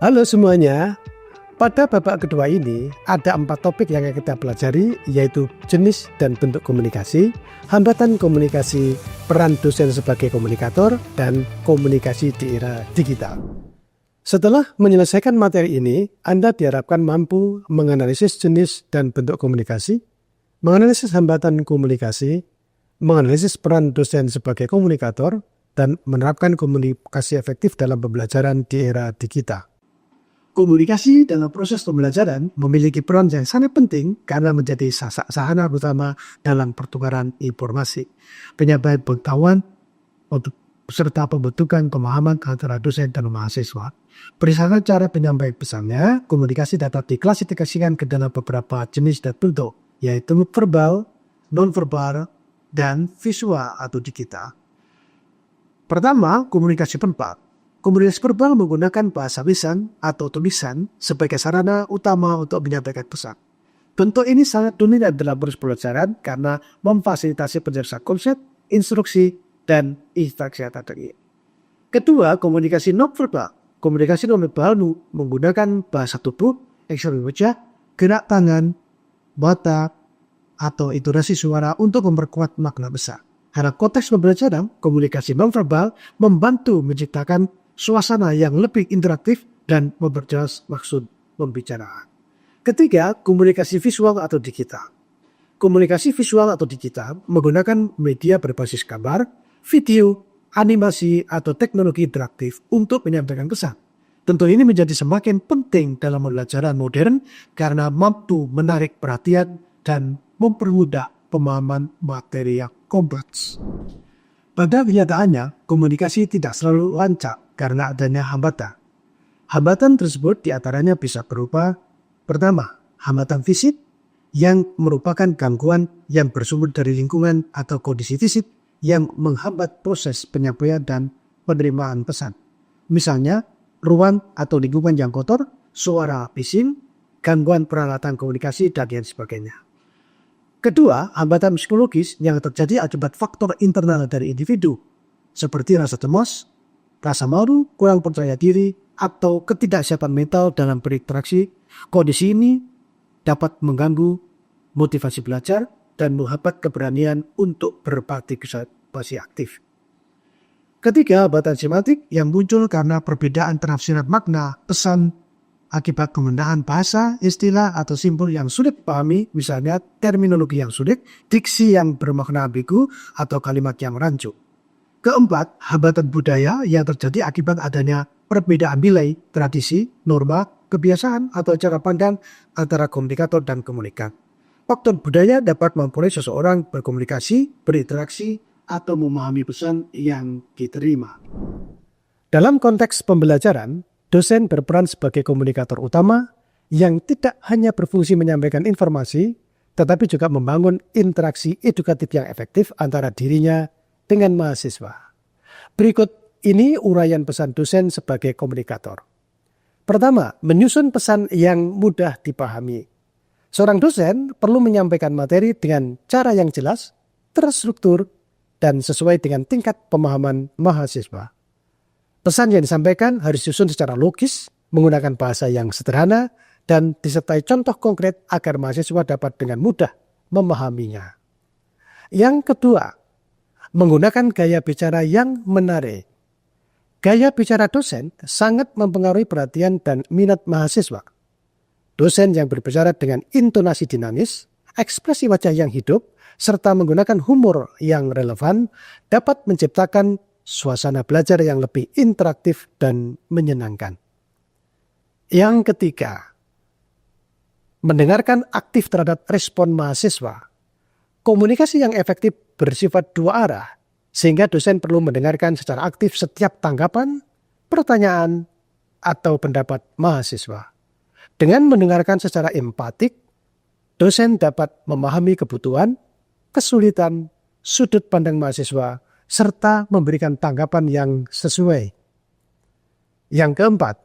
Halo semuanya, pada babak kedua ini ada 4 topik yang kita pelajari, yaitu jenis dan bentuk komunikasi, hambatan komunikasi, peran dosen sebagai komunikator, dan komunikasi di era digital. Setelah menyelesaikan materi ini, Anda diharapkan mampu menganalisis jenis dan bentuk komunikasi, menganalisis hambatan komunikasi, menganalisis peran dosen sebagai komunikator, dan menerapkan komunikasi efektif dalam pembelajaran di era digital. Komunikasi dalam proses pembelajaran memiliki peran yang sangat penting karena menjadi sarana utama dalam pertukaran informasi, penyampaian pengetahuan, serta pembentukan pemahaman antara dosen dan mahasiswa. Berdasarkan cara penyampaian pesannya, komunikasi dapat diklasifikasikan ke dalam beberapa jenis dan bentuk, yaitu verbal, non-verbal, dan visual atau digital. Pertama, komunikasi verbal. Komunikasi verbal menggunakan bahasa lisan atau tulisan sebagai sarana utama untuk menyampaikan pesan. Bentuk ini sangat dominan dalam proses pembelajaran karena memfasilitasi penjelasan konsep, instruksi, dan interaksi antar. Kedua, komunikasi non-verbal. Komunikasi non-verbal menggunakan bahasa tubuh, ekspresi wajah, gerak tangan, mata, atau intonasi suara untuk memperkuat makna besar. Karena konteks pembelajaran, komunikasi non-verbal membantu menciptakan suasana yang lebih interaktif dan memperjelas maksud pembicaraan. Ketiga, komunikasi visual atau digital. Komunikasi visual atau digital menggunakan media berbasis gambar, video, animasi, atau teknologi interaktif untuk menyampaikan pesan. Tentu ini menjadi semakin penting dalam pembelajaran modern karena mampu menarik perhatian dan mempermudah pemahaman materi yang kompleks. Pada kenyataannya, komunikasi tidak selalu lancar karena adanya hambatan. Hambatan tersebut diantaranya bisa berupa, pertama, hambatan fisik yang merupakan gangguan yang bersumber dari lingkungan atau kondisi fisik yang menghambat proses penyampaian dan penerimaan pesan. Misalnya, ruang atau lingkungan yang kotor, suara bising, gangguan peralatan komunikasi, dan lain sebagainya. Kedua, hambatan psikologis yang terjadi akibat faktor internal dari individu, seperti rasa cemas, rasa malu, kurang percaya diri, atau ketidaksiapan mental dalam berinteraksi. Kondisi ini dapat mengganggu motivasi belajar dan menghambat keberanian untuk berpartisipasi aktif. Ketiga, hambatan semantik yang muncul karena perbedaan penafsiran makna pesan akibat penggunaan bahasa, istilah, atau simbol yang sulit dipahami, misalnya terminologi yang sulit, diksi yang bermakna ambigu, atau kalimat yang rancu. Keempat, hambatan budaya yang terjadi akibat adanya perbedaan nilai, tradisi, norma, kebiasaan, atau cara pandang antara komunikator dan komunikan. Faktor budaya dapat mempengaruhi seseorang berkomunikasi, berinteraksi, atau memahami pesan yang diterima. Dalam konteks pembelajaran, dosen berperan sebagai komunikator utama yang tidak hanya berfungsi menyampaikan informasi, tetapi juga membangun interaksi edukatif yang efektif antara dirinya dengan mahasiswa. Berikut ini uraian pesan dosen sebagai komunikator. Pertama, menyusun pesan yang mudah dipahami. Seorang dosen perlu menyampaikan materi dengan cara yang jelas, terstruktur, dan sesuai dengan tingkat pemahaman mahasiswa. Pesan yang disampaikan harus disusun secara logis, menggunakan bahasa yang sederhana, dan disertai contoh konkret agar mahasiswa dapat dengan mudah memahaminya. Yang kedua, menggunakan gaya bicara yang menarik. Gaya bicara dosen sangat mempengaruhi perhatian dan minat mahasiswa. Dosen yang berbicara dengan intonasi dinamis, ekspresi wajah yang hidup, serta menggunakan humor yang relevan dapat menciptakan suasana belajar yang lebih interaktif dan menyenangkan. Yang ketiga, mendengarkan aktif terhadap respon mahasiswa. Komunikasi yang efektif bersifat dua arah, sehingga dosen perlu mendengarkan secara aktif setiap tanggapan, pertanyaan, atau pendapat mahasiswa. Dengan mendengarkan secara empatik, dosen dapat memahami kebutuhan, kesulitan, sudut pandang mahasiswa, serta memberikan tanggapan yang sesuai. Yang keempat,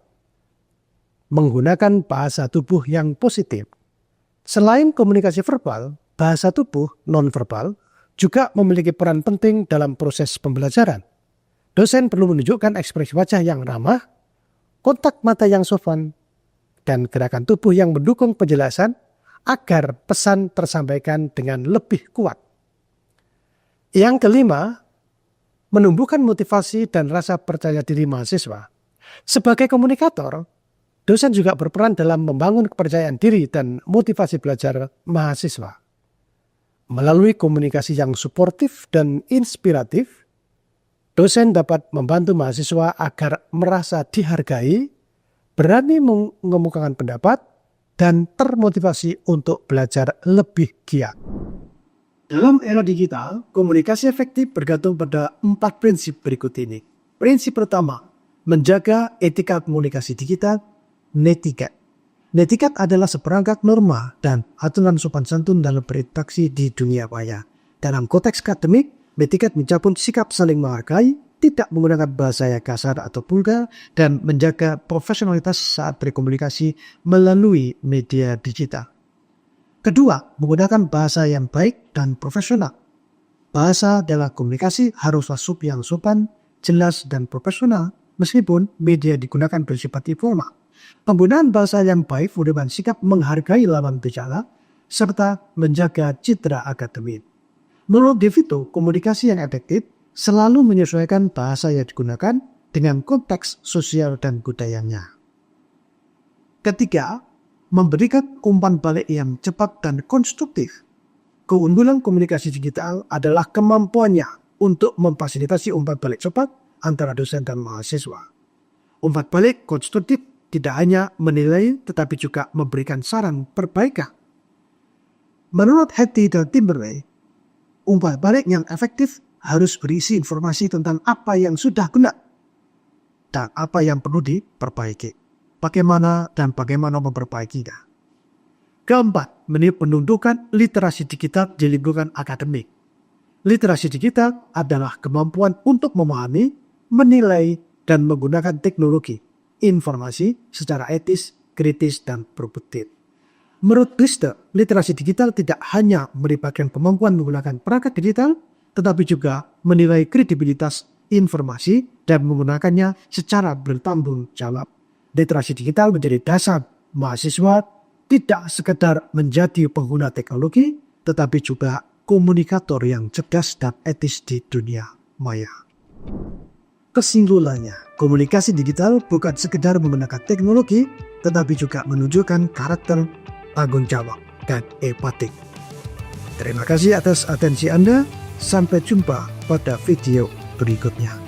menggunakan bahasa tubuh yang positif. Selain komunikasi verbal, bahasa tubuh non-verbal juga memiliki peran penting dalam proses pembelajaran. Dosen perlu menunjukkan ekspresi wajah yang ramah, kontak mata yang sopan, dan gerakan tubuh yang mendukung penjelasan agar pesan tersampaikan dengan lebih kuat. Yang kelima, menumbuhkan motivasi dan rasa percaya diri mahasiswa. Sebagai komunikator, dosen juga berperan dalam membangun kepercayaan diri dan motivasi belajar mahasiswa. Melalui komunikasi yang suportif dan inspiratif, dosen dapat membantu mahasiswa agar merasa dihargai, berani mengemukakan pendapat, dan termotivasi untuk belajar lebih giat. Dalam era digital, komunikasi efektif bergantung pada 4 prinsip berikut ini. Prinsip pertama, menjaga etika komunikasi digital, netiquette. Netiquette adalah seperangkat norma dan aturan sopan santun dalam berinteraksi di dunia maya. Dalam konteks akademik, netiquette mencakup sikap saling menghargai, tidak menggunakan bahasa yang kasar atau vulgar, dan menjaga profesionalitas saat berkomunikasi melalui media digital. Kedua, menggunakan bahasa yang baik dan profesional. Bahasa dalam komunikasi haruslah yang sopan, jelas, dan profesional, meskipun media digunakan bersifat informal. Penggunaan bahasa yang baik merupakan sikap menghargai lawan bicara, serta menjaga citra akademik. Menurut DeVito, komunikasi yang efektif selalu menyesuaikan bahasa yang digunakan dengan konteks sosial dan budayanya. Ketiga, memberikan umpan balik yang cepat dan konstruktif. Keunggulan komunikasi digital adalah kemampuannya untuk memfasilitasi umpan balik cepat antara dosen dan mahasiswa. Umpan balik konstruktif tidak hanya menilai tetapi juga memberikan saran perbaikan. Menurut Hattie dan Timberlake, umpan balik yang efektif harus berisi informasi tentang apa yang sudah guna dan apa yang perlu diperbaiki, bagaimana memperbaikinya. Keempat, menunjukkan literasi digital di lingkungan akademik. Literasi digital adalah kemampuan untuk memahami, menilai, dan menggunakan teknologi, informasi secara etis, kritis, dan produktif. Menurut Brister, literasi digital tidak hanya melibatkan kemampuan menggunakan perangkat digital, tetapi juga menilai kredibilitas informasi dan menggunakannya secara bertanggung jawab. Literasi digital menjadi dasar mahasiswa tidak sekedar menjadi pengguna teknologi, tetapi juga komunikator yang cerdas dan etis di dunia maya. Kesimpulannya, komunikasi digital bukan sekedar menggunakan teknologi, tetapi juga menunjukkan karakter, tanggung jawab, dan empatik. Terima kasih atas atensi Anda. Sampai jumpa pada video berikutnya.